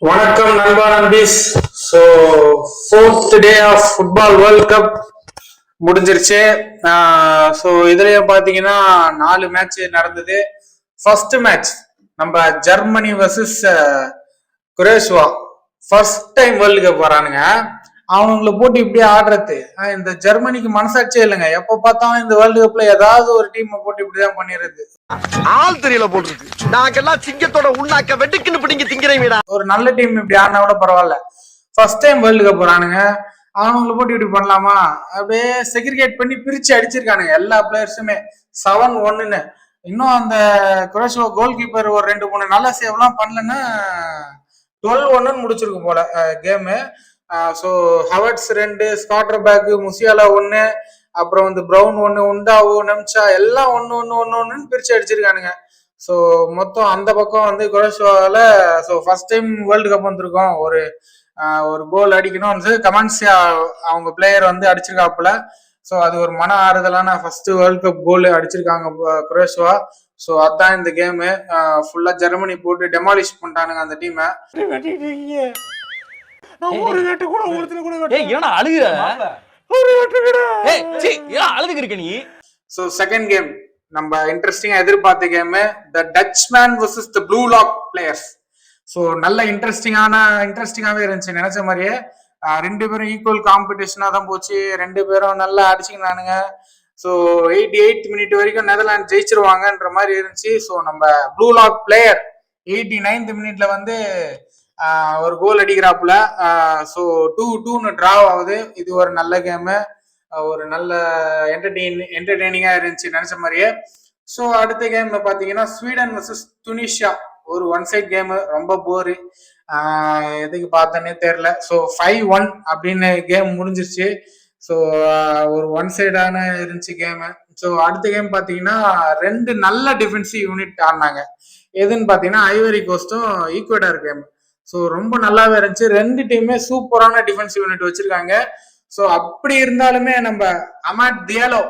வணக்கம் நண்பா நண்பீஸ். So fourth day of football World Cup முடிஞ்சிருச்சு. ஸோ இதுலயும் பார்த்தீங்கன்னா 4 மேட்ச் நடந்தது. ஃபர்ஸ்ட் மேட்ச் நம்ம Germany versus Curaçao. First time World Cup வரானுங்க. அவங்கள போட்டு இப்படி ஆடுறது இந்த ஜெர்மனிக்கு மனசாட்சியே இல்லைங்க. எப்ப பார்த்தாலும் இந்த வேர்ல்டு கப்ல ஏதாவது ஒரு டீம் போட்டு இப்படிதான் பண்ணிடுறது. ஆள் தெரியல போட்டுருக்கு. நாங்கெல்லாம் சிங்கத்தோட உண்ணாக்க வெட்டுக்குன்னு பிடிங்க திங்கிறீங்கடா. ஒரு நல்ல டீம் இப்படி ஆனா கூட பரவாயில்ல. ஃபர்ஸ்ட் டைம் வேர்ல்டு கப் வரானுங்க. அவனுங்களை போட்டு இப்படி பண்ணலாமா? அப்படியே செக்ரிகேட் பண்ணி பிரிச்சு அடிச்சிருக்கானுங்க எல்லா பிளேயர்ஸுமே 7-1. இன்னும் அந்த குரேஷியா கோல் கீப்பர் ஒரு 2-3 நல்ல சேவ்லாம் பண்ணலன்னா 12-1 முடிச்சிருக்கும் போல கேமு. ஸோ ஹவர்ட்ஸ் 2, ஸ்காட்டர் பேக், முசியாலா 1, அப்புறம் வந்து ப்ரௌன் 1, உண்டாவோ, நெம்சா எல்லாம் 1-1 பிரிச்சு அடிச்சிருக்கானுங்க. ஸோ மொத்தம் அந்த பக்கம் வந்து குரேஷியாவில் so first time World Cup வந்திருக்கோம், ஒரு கோல் அடிக்கணும் கமெண்ட்ஸ் அவங்க பிளேயர் வந்து அடிச்சிருக்காப்புல. ஸோ அது ஒரு மன ஆறுதலான ஃபர்ஸ்ட் வேர்ல்டு கப் கோல் அடிச்சிருக்காங்க குரேஷியா. ஸோ அதான் இந்த கேமு. ஃபுல்லா ஜெர்மனி போட்டு டெமாலிஷ் பண்ணிட்டானுங்க அந்த டீமை. ஸோ செகண்ட் கேம் நம்ம இன்ட்ரெஸ்டிங்கா எதிர்பார்த்த game, the Dutchman versus the Blue Lock players. So நல்ல இன்ட்ரெஸ்டிங்காவே இருந்துச்சு நினைச்ச மாதிரியே. 2 பேரும் ஈக்குவல் காம்படிஷனா தான் போச்சு. 2 பேரும் நல்லா அடிச்சுக்கினானுங்க. ஸோ 88th மினிட் வரைக்கும் நெதர்லாந்து ஜெயிச்சிருவாங்கன்ற மாதிரி இருந்துச்சு. ஸோ நம்ம ப்ளூ லாக் பிளேயர் 89th மினிட்ல வந்து ஒரு கோல் அடிக்கிறாப்புல. ஸோ 2-2 டிராவ் ஆகுது. இது ஒரு நல்ல கேமு, ஒரு நல்ல என்டர்டெய்னிங்கா இருந்துச்சு நினைச்ச மாதிரியே. ஸோ அடுத்த கேம் பாத்தீங்கன்னா ஸ்வீடன் வர்சஸ் துனிஷியா. ஒரு ஒன் சைட் கேம், ரொம்ப போரு, எதுக்கு பார்த்தேன்னே தெரியல. ஸோ 5-1 அப்படின்னு கேம் முடிஞ்சிருச்சு. ஸோ ஒரு ஒன் சைடான இருந்துச்சு கேமு. ஸோ அடுத்த கேம் பார்த்தீங்கன்னா 2 நல்ல டிஃபென்சிவ் யூனிட் ஆடினாங்க. எதுன்னு பார்த்தீங்கன்னா ஐவரி கோஸ்டும் ஈக்குவேடார் கேம். ஸோ ரொம்ப நல்லாவே இருந்துச்சு. 2 டீமுமே சூப்பரான டிஃபென்சிவ் யூனிட் வச்சிருக்காங்க. ஸோ அப்படி இருந்தாலுமே நம்ம அமாட் தியாலோ,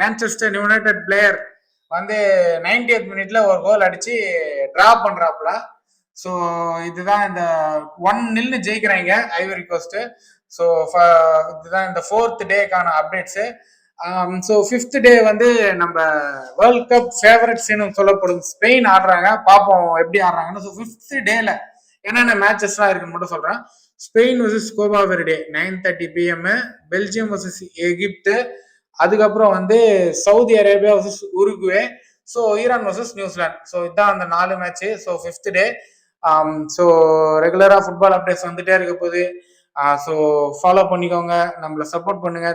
மான்செஸ்டர் யுனைடெட் பிளேயர் வந்து 90th மினிட்ல ஒரு கோல் அடிச்சு டிரா பண்றாப்புல. ஸோ இதுதான் இந்த 1-0 ஜெயிக்கிறாங்க ஐவரி கோஸ்ட். ஸோ இதுதான் இந்த 4th டேக்கான அப்டேட்ஸு. ஸோ 5th டே வந்து நம்ம வேர்ல்ட் கப் ஃபேவரட்ஸ்னு சொல்லப்படும் ஸ்பெயின் ஆடுறாங்க. பார்ப்போம் எப்படி ஆடுறாங்கன்னு. ஸோ 5th டேல என்னென்ன மேட்சஸ்லாம் இருக்குன்னு மட்டும் சொல்றேன். Spain versus Cabo Verde 9:30 PM, Belgium versus Egypt, அதுக்கப்புறம் வந்து Saudi Arabia versus Uruguay, so Iran versus New Zealand. So இதுதான் அந்த 4 match. So 5th day. So ரெகுலரா ஃபுட்பால் அப்டேட்ஸ் வந்துட்டே இருக்க போகுது. ஸோ ஃபாலோ பண்ணிக்கோங்க, நம்மளை சப்போர்ட் பண்ணுங்க.